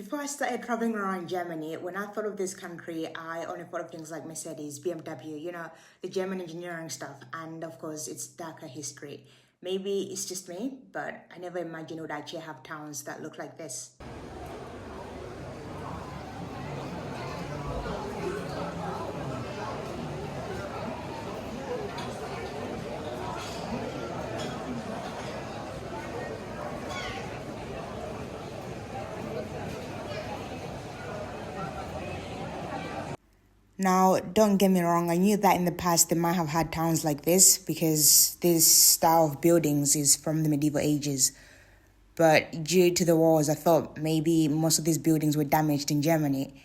Before I started traveling around Germany, when I thought of this country, I only thought of things like Mercedes, BMW, the German engineering stuff, and of course, its darker history. Maybe it's just me, but I never imagined it would actually have towns that look like this. Now, don't get me wrong, I knew that in the past they might have had towns like this because this style of buildings is from the medieval ages. But due to the wars, I thought maybe most of these buildings were damaged in Germany.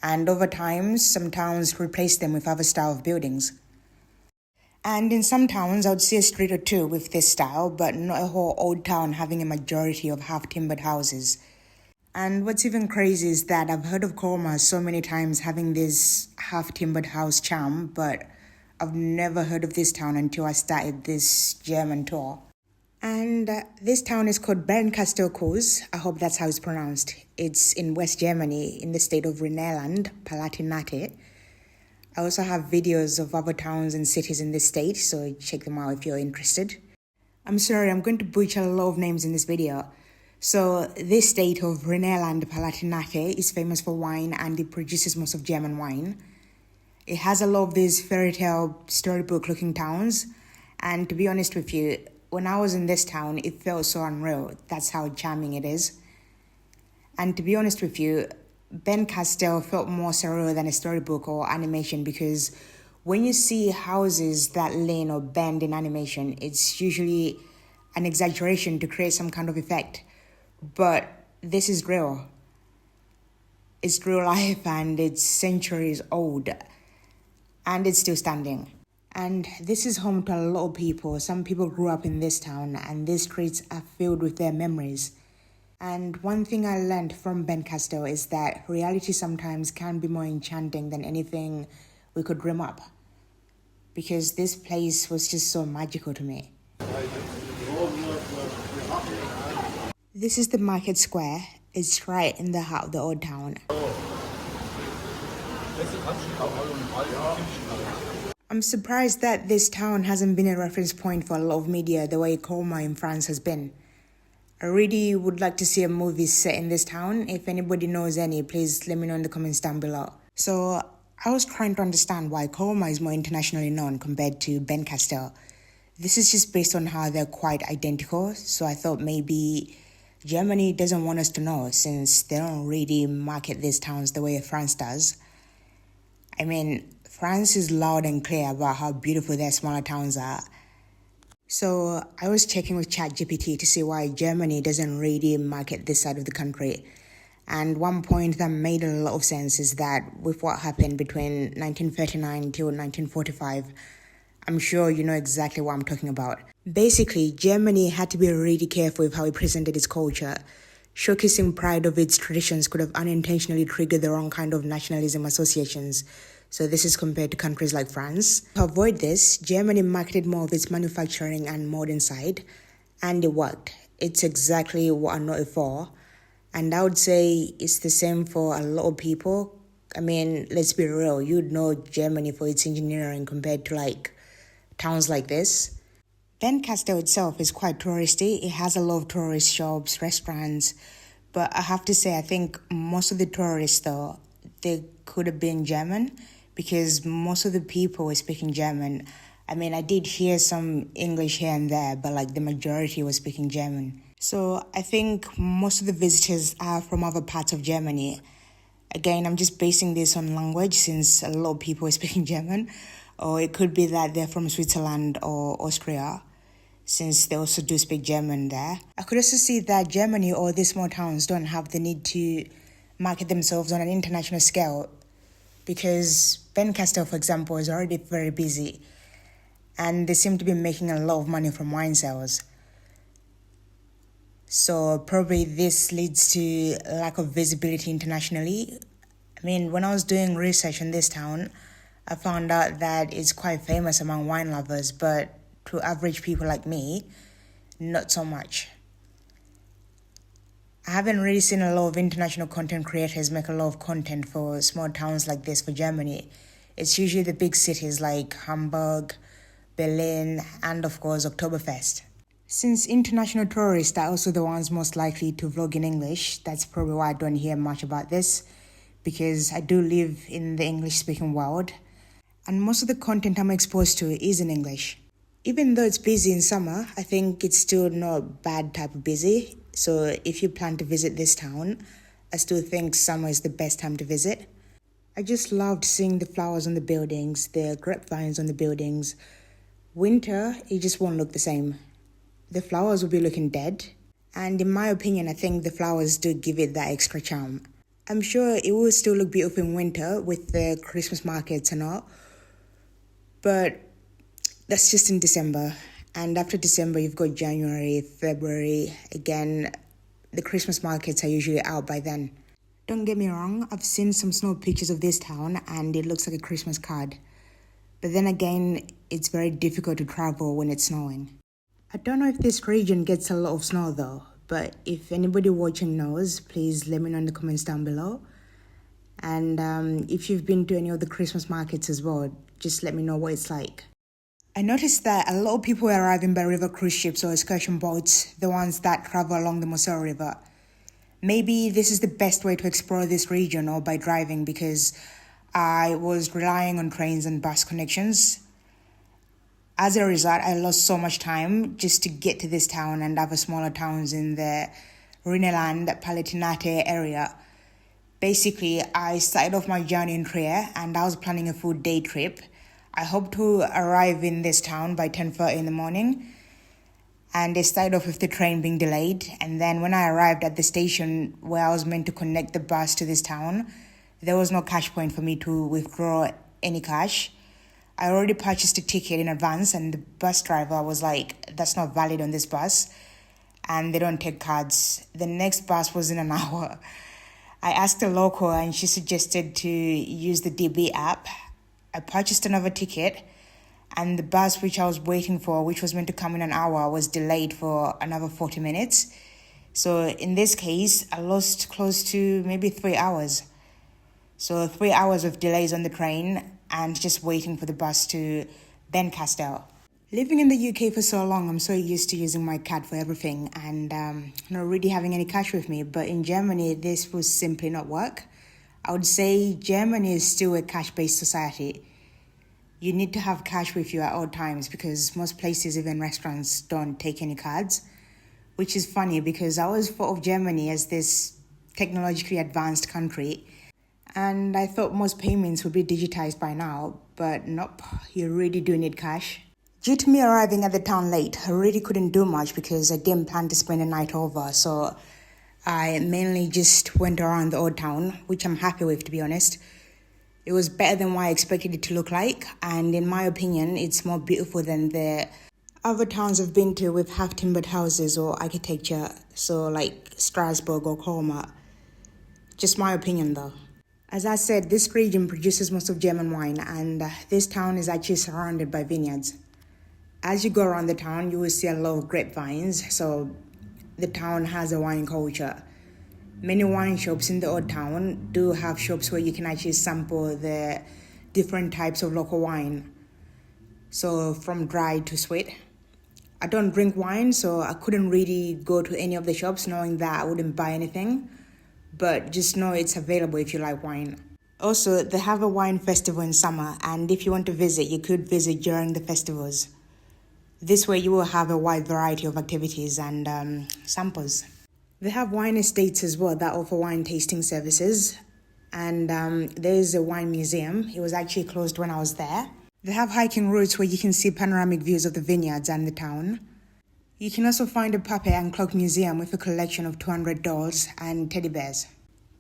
And over time, some towns replaced them with other style of buildings. And in some towns, I would see a street or two with this style, but not a whole old town having a majority of half-timbered houses. And what's even crazy is that I've heard of Colmar so many times having this half-timbered house charm, but I've never heard of this town until I started this German tour. And this town is called Bernkastel Kues. I hope that's how it's pronounced. It's in West Germany, in the state of Rhineland, Palatinate. I also have videos of other towns and cities in this state, so check them out if you're interested. I'm sorry, I'm going to butcher a lot of names in this video. So this state of Rhineland Palatinate is famous for wine and it produces most of German wine. It has a lot of these fairytale storybook looking towns, and to be honest with you, when I was in this town, it felt so unreal. That's how charming it is. And to be honest with you, Bernkastel felt more surreal than a storybook or animation because when you see houses that lean or bend in animation, it's usually an exaggeration to create some kind of effect. But this is real. It's real life and it's centuries old. And it's still standing. And this is home to a lot of people. Some people grew up in this town and these streets are filled with their memories. And one thing I learned from Bernkastel is that reality sometimes can be more enchanting than anything we could dream up. Because this place was just so magical to me. This is the market square. It's right in the heart of the old town. I'm surprised that this town hasn't been a reference point for a lot of media the way Colmar in France has been. I really would like to see a movie set in this town. If anybody knows any, please let me know in the comments down below. So I was trying to understand why Colmar is more internationally known compared to Bernkastel. This is just based on how they're quite identical, so I thought maybe Germany doesn't want us to know since they don't really market these towns the way France does. I mean, France is loud and clear about how beautiful their smaller towns are. So I was checking with ChatGPT to see why Germany doesn't really market this side of the country. And one point that made a lot of sense is that with what happened between 1939 till 1945, I'm sure you know exactly what I'm talking about. Basically, Germany had to be really careful with how it presented its culture. Showcasing pride of its traditions could have unintentionally triggered the wrong kind of nationalism associations. So this is compared to countries like France. To avoid this, Germany marketed more of its manufacturing and modern side, and it worked. It's exactly what I know it for. And I would say it's the same for a lot of people. I mean, let's be real, you'd know Germany for its engineering compared to towns like this. Bernkastel itself is quite touristy. It has a lot of tourist shops, restaurants, but I have to say I think most of the tourists though, they could have been German because most of the people were speaking German. I mean, I did hear some English here and there, but the majority was speaking German. So I think most of the visitors are from other parts of Germany. Again, I'm just basing this on language since a lot of people are speaking German. Or it could be that they're from Switzerland or Austria, since they also do speak German there. I could also see that Germany or these small towns don't have the need to market themselves on an international scale because Bernkastel, for example, is already very busy and they seem to be making a lot of money from wine sales. So probably this leads to lack of visibility internationally. I mean, when I was doing research in this town, I found out that it's quite famous among wine lovers, but to average people like me, not so much. I haven't really seen a lot of international content creators make a lot of content for small towns like this for Germany. It's usually the big cities like Hamburg, Berlin, and of course Oktoberfest. Since international tourists are also the ones most likely to vlog in English, that's probably why I don't hear much about this, because I do live in the English-speaking world, and most of the content I'm exposed to is in English. Even though it's busy in summer, I think it's still not bad type of busy. So if you plan to visit this town, I still think summer is the best time to visit. I just loved seeing the flowers on the buildings, the grapevines on the buildings. Winter, it just won't look the same. The flowers will be looking dead. And in my opinion, I think the flowers do give it that extra charm. I'm sure it will still look beautiful in winter with the Christmas markets and all. But that's just in December. And after December, you've got January, February. Again, the Christmas markets are usually out by then. Don't get me wrong, I've seen some snow pictures of this town and it looks like a Christmas card. But then again, it's very difficult to travel when it's snowing. I don't know if this region gets a lot of snow though, but if anybody watching knows, please let me know in the comments down below. And if you've been to any of the Christmas markets as well, just let me know what it's like. I noticed that a lot of people are arriving by river cruise ships or excursion boats, the ones that travel along the Mosell River. Maybe this is the best way to explore this region or by driving, because I was relying on trains and bus connections. As a result, I lost so much time just to get to this town and other smaller towns in the Rhineland, Palatinate area. Basically, I started off my journey in Trier and I was planning a full day trip. I hope to arrive in this town by 10:30 in the morning. And I started off with the train being delayed. And then when I arrived at the station where I was meant to connect the bus to this town, there was no cash point for me to withdraw any cash. I already purchased a ticket in advance and the bus driver was like, that's not valid on this bus and they don't take cards. The next bus was in an hour. I asked a local and she suggested to use the DB app. I purchased another ticket and the bus which I was waiting for, which was meant to come in an hour, was delayed for another 40 minutes. So in this case, I lost close to maybe 3 hours. So 3 hours of delays on the train and just waiting for the bus to Bernkastel. Living in the UK for so long, I'm so used to using my card for everything and not really having any cash with me. But in Germany, this will simply not work. I would say Germany is still a cash-based society. You need to have cash with you at all times because most places, even restaurants, don't take any cards. Which is funny because I always thought of Germany as this technologically advanced country. And I thought most payments would be digitized by now. But nope, you really do need cash. Due to me arriving at the town late, I really couldn't do much because I didn't plan to spend the night over. So I mainly just went around the old town, which I'm happy with, to be honest. It was better than what I expected it to look like, and in my opinion, it's more beautiful than the other towns I've been to with half-timbered houses or architecture, so like Strasbourg or Colmar. Just my opinion though. As I said, this region produces most of German wine, and this town is actually surrounded by vineyards. As you go around the town, you will see a lot of grapevines, so the town has a wine culture. Many wine shops in the old town do have shops where you can actually sample the different types of local wine. So from dry to sweet. I don't drink wine, so I couldn't really go to any of the shops knowing that I wouldn't buy anything. But just know it's available if you like wine. Also, they have a wine festival in summer, and if you want to visit, you could visit during the festivals. This way you will have a wide variety of activities and samples. They have wine estates as well that offer wine tasting services. And there is a wine museum. It was actually closed when I was there. They have hiking routes where you can see panoramic views of the vineyards and the town. You can also find a puppet and clock museum with a collection of 200 dolls and teddy bears.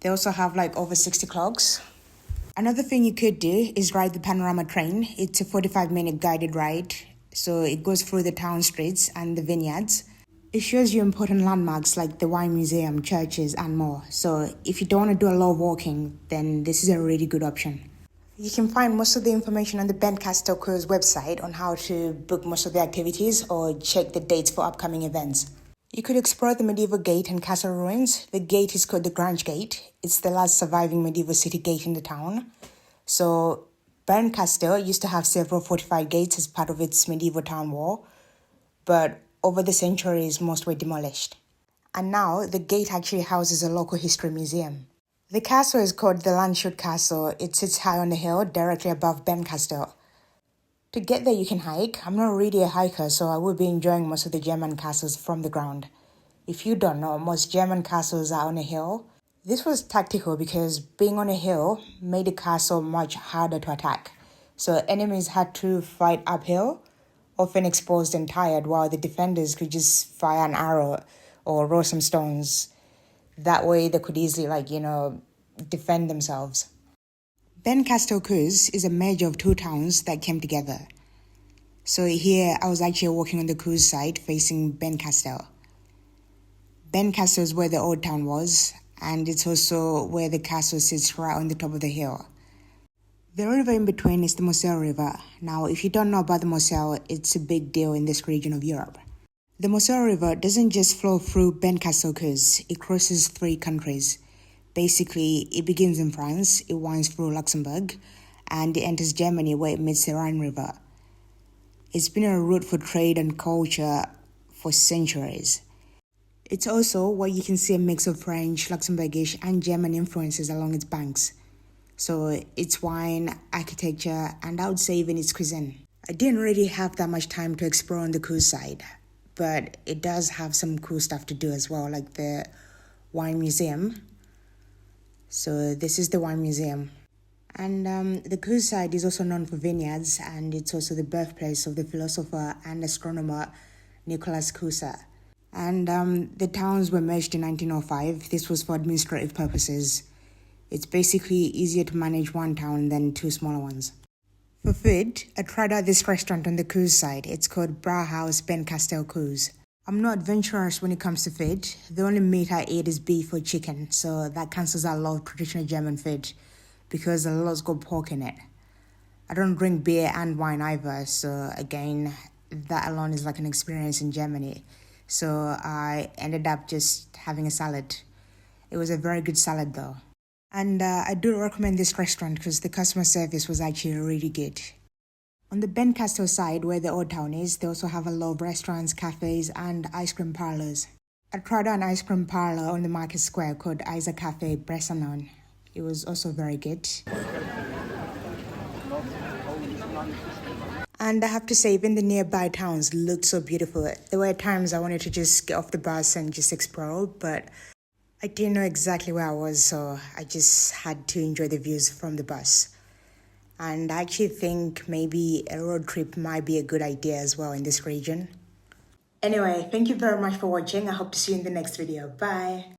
They also have like over 60 clocks. Another thing you could do is ride the panorama train. It's a 45-minute guided ride. So it goes through the town streets and the vineyards. It shows you important landmarks like the wine museum, churches, and more. So if you don't want to do a lot of walking, then this is a really good option. You can find most of the information on the Bernkastel Kues website on how to book most of the activities or check the dates for upcoming events. You could explore the medieval gate and castle ruins. The gate is called the Grange Gate. It's the last surviving medieval city gate in the town. So Bernkastel used to have several fortified gates as part of its medieval town wall, but over the centuries, most were demolished. And now the gate actually houses a local history museum. The castle is called the Landshut Castle. It sits high on the hill, directly above Bernkastel. To get there, you can hike. I'm not really a hiker, so I will be enjoying most of the German castles from the ground. If you don't know, most German castles are on a hill. This was tactical because being on a hill made the castle much harder to attack. So enemies had to fight uphill, often exposed and tired, while the defenders could just fire an arrow or roll some stones. That way they could easily, defend themselves. Bernkastel Kues is a merger of two towns that came together. So here I was actually walking on the Kues side facing Bernkastel. Bernkastel is where the old town was, and it's also where the castle sits right on the top of the hill. The river in between is the Mosell River. Now, if you don't know about the Mosell, it's a big deal in this region of Europe. The Mosell River doesn't just flow through Bernkastel Kues, it crosses 3 countries. Basically, it begins in France, it winds through Luxembourg, and it enters Germany where it meets the Rhine River. It's been a route for trade and culture for centuries. It's also where you can see a mix of French, Luxembourgish, and German influences along its banks. So its wine, architecture, and I would say even its cuisine. I didn't really have that much time to explore on the Kues side, but it does have some cool stuff to do as well, like the wine museum. So this is the wine museum. And the Kues side is also known for vineyards, and it's also the birthplace of the philosopher and astronomer Nicholas Kues. And the towns were merged in 1905. This was for administrative purposes. It's basically easier to manage one town than 2 smaller ones. For food, I tried out this restaurant on the Kues side. It's called Brauhaus Bernkastel Kues. I'm not adventurous when it comes to food. The only meat I eat is beef or chicken, so that cancels out a lot of traditional German food because a lot's got pork in it. I don't drink beer and wine either, so again, that alone is like an experience in Germany. So I ended up just having a salad. It was a very good salad though. And I do recommend this restaurant because the customer service was actually really good. On the Bernkastel side, where the old town is, they also have a lot of restaurants, cafes, and ice cream parlors. I tried out an ice cream parlor on the market square called Isa Cafe Bressanon. It was also very good. And I have to say, even the nearby towns looked so beautiful. There were times I wanted to just get off the bus and just explore, but I didn't know exactly where I was, so I just had to enjoy the views from the bus. And I actually think maybe a road trip might be a good idea as well in this region. Anyway, thank you very much for watching. I hope to see you in the next video. Bye!